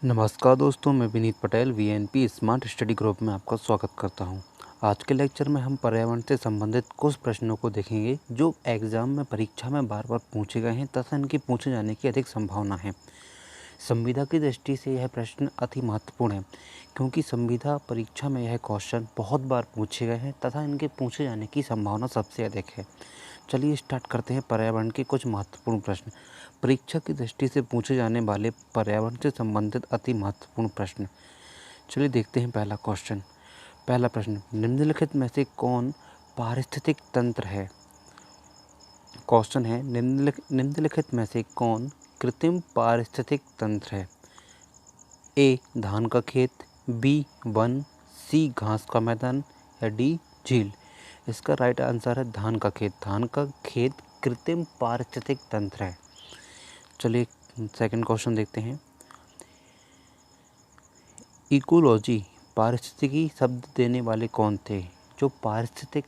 नमस्कार दोस्तों, मैं Vineet Patel VNP smart study group में आपका स्वागत करता हूं। आज के लेक्चर में हम पर्यावरण से संबंधित कुछ प्रश्नों को देखेंगे जो एग्जाम में परीक्षा में बार बार पूछे गए हैं तथा इनके पूछे जाने की अधिक संभावना है। संविधा की दृष्टि से यह प्रश्न अति महत्वपूर्ण है क्योंकि संविधा परीक्षा में यह क्वेश्चन बहुत बार पूछे गए हैं तथा इनके पूछे जाने की संभावना सबसे अधिक है। चलिए स्टार्ट करते हैं पर्यावरण के कुछ महत्वपूर्ण प्रश्न। परीक्षा की दृष्टि से पूछे जाने वाले पर्यावरण से संबंधित अति महत्वपूर्ण प्रश्न। चलिए देखते हैं पहला क्वेश्चन। पहला प्रश्न, निम्नलिखित में से कौन पारिस्थितिक तंत्र है? क्वेश्चन है, निम्नलिखित में से कौन कृत्रिम पारिस्थितिक तंत्र है? ए धान का खेत, बी वन, सी घास का मैदान या डी झील। इसका राइट आंसर है धान का खेत। धान का खेत कृत्रिम पारिस्थितिक तंत्र है। चलिए सेकंड क्वेश्चन देखते हैं। इकोलॉजी पारिस्थितिकी शब्द देने वाले कौन थे? जो पारिस्थितिक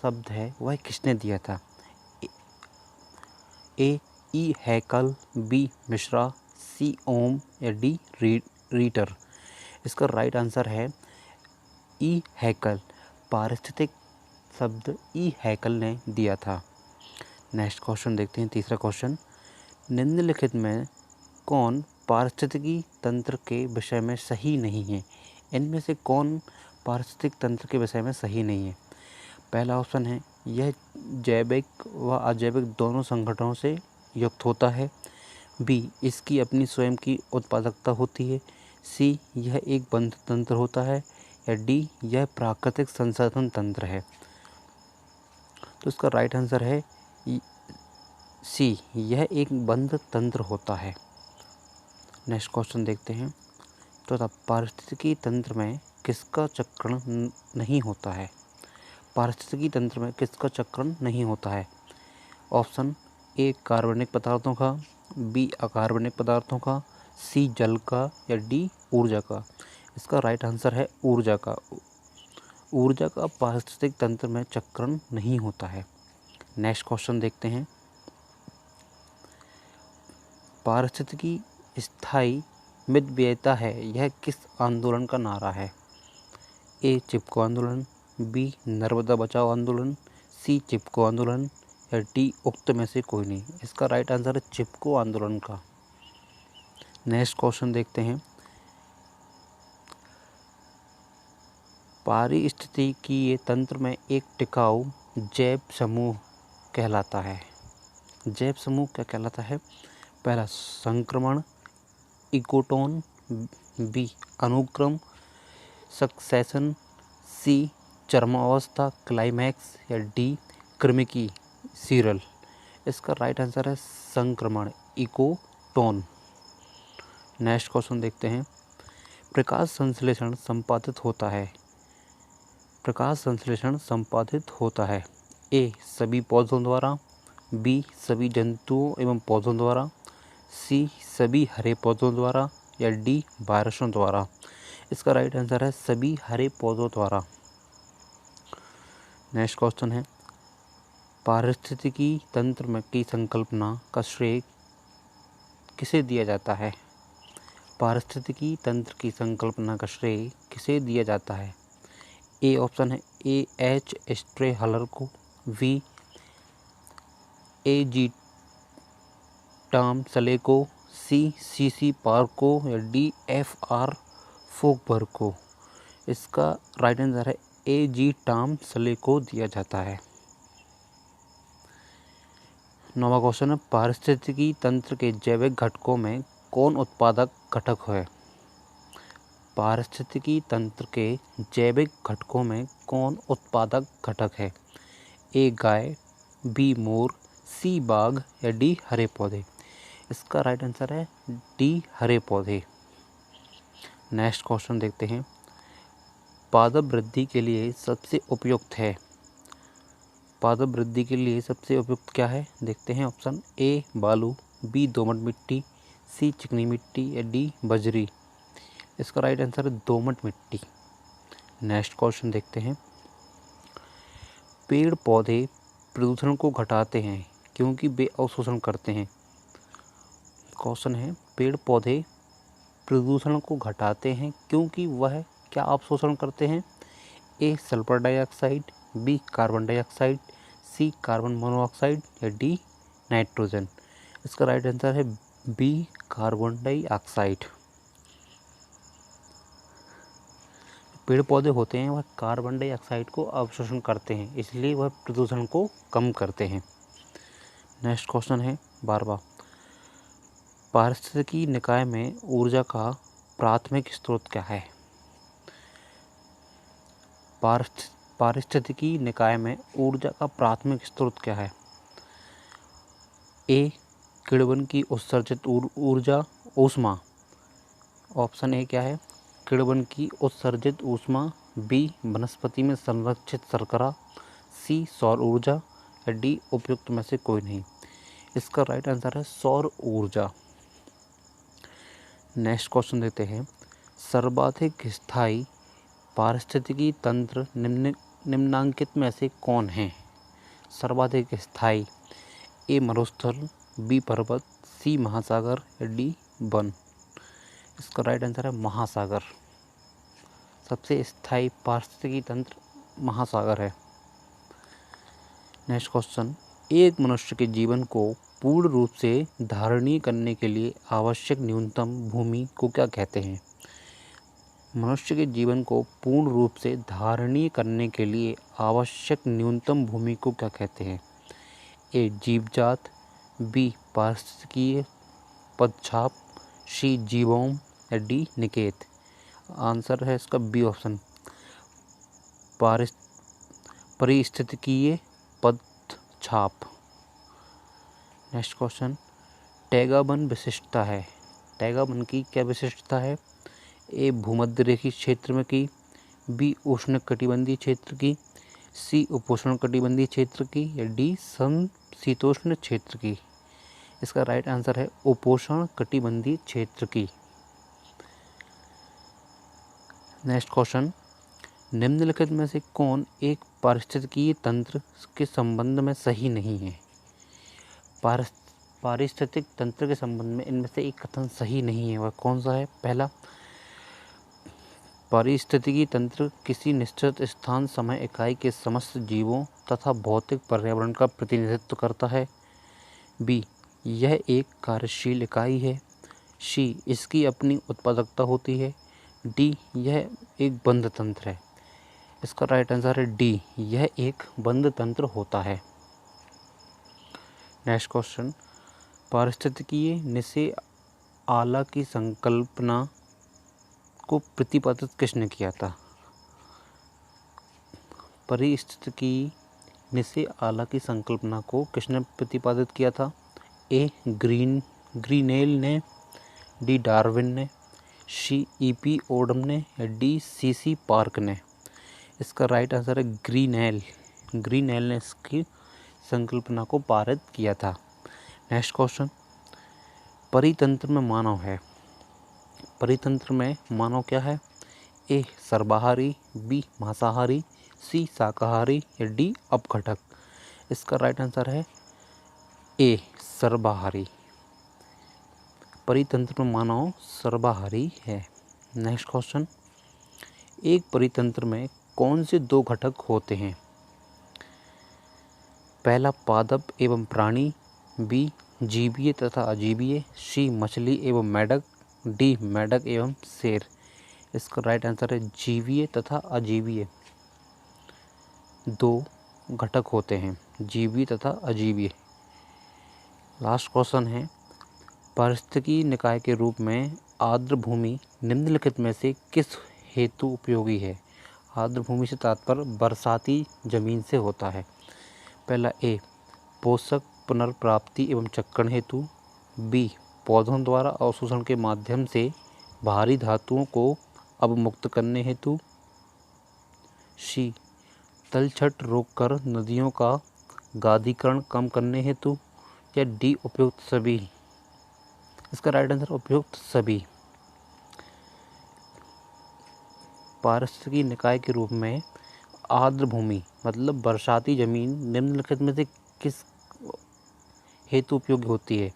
शब्द है वह किसने दिया था? ए ई हैकल, बी मिश्रा, सी ओम या डी रीटर। इसका राइट आंसर है ई हैकल। पारिस्थितिक शब्द ई हैकल ने दिया था। नेक्स्ट क्वेश्चन देखते हैं, तीसरा क्वेश्चन। निम्नलिखित में कौन पारिस्थितिकी तंत्र के विषय में सही नहीं है? इनमें से कौन पारिस्थितिक तंत्र के विषय में सही नहीं है? पहला ऑप्शन है, यह जैविक व अजैविक दोनों संगठनों से युक्त होता है। बी इसकी अपनी स्वयं की उत्पादकता होती है। सी यह एक बंध तंत्र होता है या डी यह प्राकृतिक संसाधन तंत्र है। तो इसका राइट आंसर है सी यह एक बंध तंत्र होता है। नेक्स्ट क्वेश्चन देखते हैं। तो पारिस्थितिकी तंत्र में किसका चक्रण नहीं होता है? पारिस्थितिकी तंत्र में किसका चक्रण नहीं होता है? ऑप्शन ए कार्बनिक पदार्थों का, बी अकार्बनिक पदार्थों का, सी जल का या डी ऊर्जा का। इसका राइट आंसर है ऊर्जा का। ऊर्जा का पारिस्थितिक तंत्र में चक्रण नहीं होता है। नेक्स्ट क्वेश्चन देखते हैं। पारिस्थितिकी स्थायी मितव्ययिता है, यह किस आंदोलन का नारा है? ए चिपको आंदोलन, बी नर्मदा बचाओ आंदोलन, सी चिपको आंदोलन या डी उक्त में से कोई नहीं। इसका राइट आंसर है चिपको आंदोलन का। नेक्स्ट क्वेश्चन देखते हैं। पारिस्थितिकीय तंत्र में एक टिकाऊ जैव समूह कहलाता है। जैव समूह क्या कहलाता है? पहला संक्रमण, इकोटोन, बी अनुक्रम सक्सेशन, सी चरमावस्था क्लाइमैक्स या डी क्रमिकी सीरल। इसका राइट आंसर है संक्रमण, इकोटोन। नेक्स्ट क्वेश्चन देखते हैं। प्रकाश संश्लेषण संपादित होता है। प्रकाश संश्लेषण संपादित होता है। ए सभी पौधों द्वारा, बी सभी जंतुओं एवं पौधों द्वारा, सी सभी हरे पौधों द्वारा या डी वायरसों द्वारा। इसका राइट आंसर है सभी हरे पौधों द्वारा। नेक्स्ट क्वेश्चन है। पारिस्थितिकी तंत्र में की संकल्पना का श्रेय किसे दिया जाता है? पारिस्थितिकी तंत्र की संकल्पना का श्रेय किसे दिया जाता है? ए ऑप्शन है ए एच स्ट्रे हलर को, बी ए जी टॉम सले को, सी सी पार्क को या डी एफ आर फोकबर्ग को। इसका राइट आंसर है ए जी टॉम सले को दिया जाता है। नौवां क्वेश्चन है। पारिस्थितिकी तंत्र के जैविक घटकों में कौन उत्पादक घटक है? पारिस्थितिकी तंत्र के जैविक घटकों में कौन उत्पादक घटक है? ए गाय, बी मोर, सी बाघ या डी हरे पौधे। इसका राइट आंसर है डी हरे पौधे। नेक्स्ट क्वेश्चन देखते हैं। पादप वृद्धि के लिए सबसे उपयुक्त है। पादप वृद्धि के लिए सबसे उपयुक्त क्या है? देखते हैं। ऑप्शन ए बालू, बी दोमट मिट्टी, सी चिकनी मिट्टी या डी बजरी। इसका राइट आंसर है दोमट मिट्टी। नेक्स्ट क्वेश्चन देखते हैं। पेड़ पौधे प्रदूषण को घटाते हैं क्योंकि वे अवशोषण करते हैं। क्वेश्चन है, पेड़ पौधे प्रदूषण को घटाते हैं क्योंकि वह क्या अवशोषण करते हैं? A sulphur dioxide, B carbon dioxide, C carbon monoxide या डी नाइट्रोजन। इसका राइट आंसर है बी कार्बन डाइऑक्साइड। पेड़ पौधे होते हैं वह कार्बन डाइऑक्साइड को अवशोषण करते हैं, इसलिए वह प्रदूषण को कम करते हैं। नेक्स्ट क्वेश्चन है 12वां, पारिस्थितिकी निकाय में ऊर्जा का प्राथमिक स्रोत क्या है? पारिस्थितिकी निकाय में ऊर्जा का प्राथमिक स्रोत क्या है? ए किण्वन की उत्सर्जित ऊर्जा ऊष्मा, ऑप्शन ए क्या है? किण्वन की उत्सर्जित ऊष्मा, बी वनस्पति में संरक्षित शर्करा, सी सौर ऊर्जा या डी उपयुक्त में से कोई नहीं। इसका राइट आंसर है सौर ऊर्जा। नेक्स्ट क्वेश्चन देते हैं, सर्वाधिक स्थायी पारिस्थितिकी तंत्र निम्नांकित में से कौन है? सर्वाधिक स्थायी, ए मरुस्थल, बी पर्वत, सी महासागर या डी वन। इसका राइट आंसर है महासागर। सबसे स्थायी पारिस्थितिकी तंत्र महासागर है। नेक्स्ट क्वेश्चन, एक मनुष्य के जीवन को पूर्ण रूप से धारणीय करने के लिए आवश्यक न्यूनतम भूमि को क्या कहते हैं? मनुष्य के जीवन को पूर्ण रूप से धारणीय करने के लिए आवश्यक न्यूनतम भूमि को क्या कहते हैं? ए जीवजात, बी पारिस्थितिकीय पदछाप, सी जीवोम या डी निकेत। आंसर है इसका बी ऑप्शन, पारिस्थितिकीय पदछाप। नेक्स्ट क्वेश्चन, टैगा वन विशिष्टता है, टैगा वन की क्या विशिष्टता है? ए भूमध्य रेखीय क्षेत्र में की, बी उष्णकटिबंधीय क्षेत्र की, सी उपोष्णकटिबंधीय क्षेत्र की या डी समशीतोष्ण क्षेत्र की। इसका राइट आंसर है उपोष्णकटिबंधीय क्षेत्र की। नेक्स्ट क्वेश्चन, निम्नलिखित में से कौन एक पारिस्थितिकीय तंत्र के संबंध में सही नहीं है? पारिस्थितिक तंत्र के संबंध में इनमें से एक कथन सही नहीं है, वह कौन सा है? पहला, पारिस्थितिकी तंत्र किसी निश्चित स्थान समय इकाई के समस्त जीवों तथा भौतिक पर्यावरण का प्रतिनिधित्व करता है। बी, यह एक कार्यशील इकाई है। सी, इसकी अपनी उत्पादकता होती है। डी, यह एक बंद तंत्र है। इसका राइट आंसर है डी, यह एक बंद तंत्र होता है। नेक्स्ट क्वेश्चन, पारिस्थितिकीय निषेध आला की संकल्पना को प्रतिपादित किसने किया था? पारिस्थितिकीय निषेध आला की संकल्पना को किसने प्रतिपादित किया था? ए ग्रीनेल ने, डी डार्विन ने, सी ई.पी. ओडम ने या डी सी.सी. पार्क ने। इसका राइट आंसर है ग्रीनेल ने इसकी संकल्पना को पारित किया था। नेक्स्ट क्वेश्चन, परितंत्र में मानव है, परितंत्र में मानव क्या है? ए सर्वाहारी, बी मांसाहारी, सी शाकाहारी या डी अपघटक। इसका राइट आंसर है ए सर्वाहारी। परितंत्र में मानव सर्वाहारी है। नेक्स्ट क्वेश्चन, एक परितंत्र में कौन से दो घटक होते हैं? पहला पादप एवं प्राणी, बी जीवीय तथा अजीवीय, सी मछली एवं मेढक, डी मेढक एवं शेर। इसका राइट आंसर है जीवीय तथा अजीवीय दो घटक होते हैं, जीवीय तथा अजीवीय। लास्ट क्वेश्चन है, पारिस्थितिकी निकाय के रूप में आर्द्र भूमि निम्नलिखित में से किस हेतु उपयोगी है? आर्द्र भूमि से तात्पर्य बरसाती जमीन से होता है। पहला, ए पोषक पुनर्प्राप्ति एवं चक्रण हेतु, बी पौधों द्वारा अवशोषण के माध्यम से भारी धातुओं को अवमुक्त करने हेतु, सी तलछट रोककर नदियों का गादीकरण कम करने हेतु या डी उपयुक्त सभी। इसका राइट आंसर उपयुक्त सभी। पारिस्थितिकी निकाय के रूप में आर्द्र भूमि मतलब बरसाती जमीन निम्नलिखित में से किस हेतु उपयोगी होती है?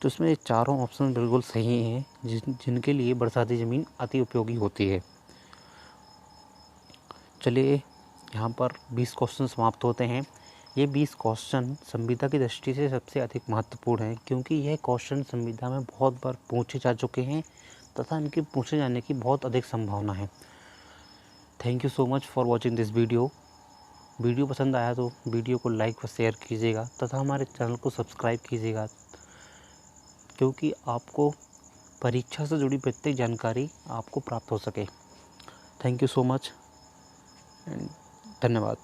तो इसमें चारों ऑप्शन बिल्कुल सही हैं जिनके लिए बरसाती ज़मीन अति उपयोगी होती है। चलिए यहाँ पर 20 क्वेश्चन समाप्त होते हैं। ये 20 क्वेश्चन संविदा की दृष्टि से सबसे अधिक महत्वपूर्ण हैं, क्योंकि यह क्वेश्चन संविदा में बहुत बार पूछे जा चुके हैं तथा इनके पूछे जाने की बहुत अधिक संभावना है। Thank you so much for watching this video. Video पसंद आया तो वीडियो को लाइक व शेयर कीजिएगा तथा हमारे चैनल को सब्सक्राइब कीजिएगा, क्योंकि आपको परीक्षा से जुड़ी प्रत्येक जानकारी आपको प्राप्त हो सके। Thank you so much and धन्यवाद।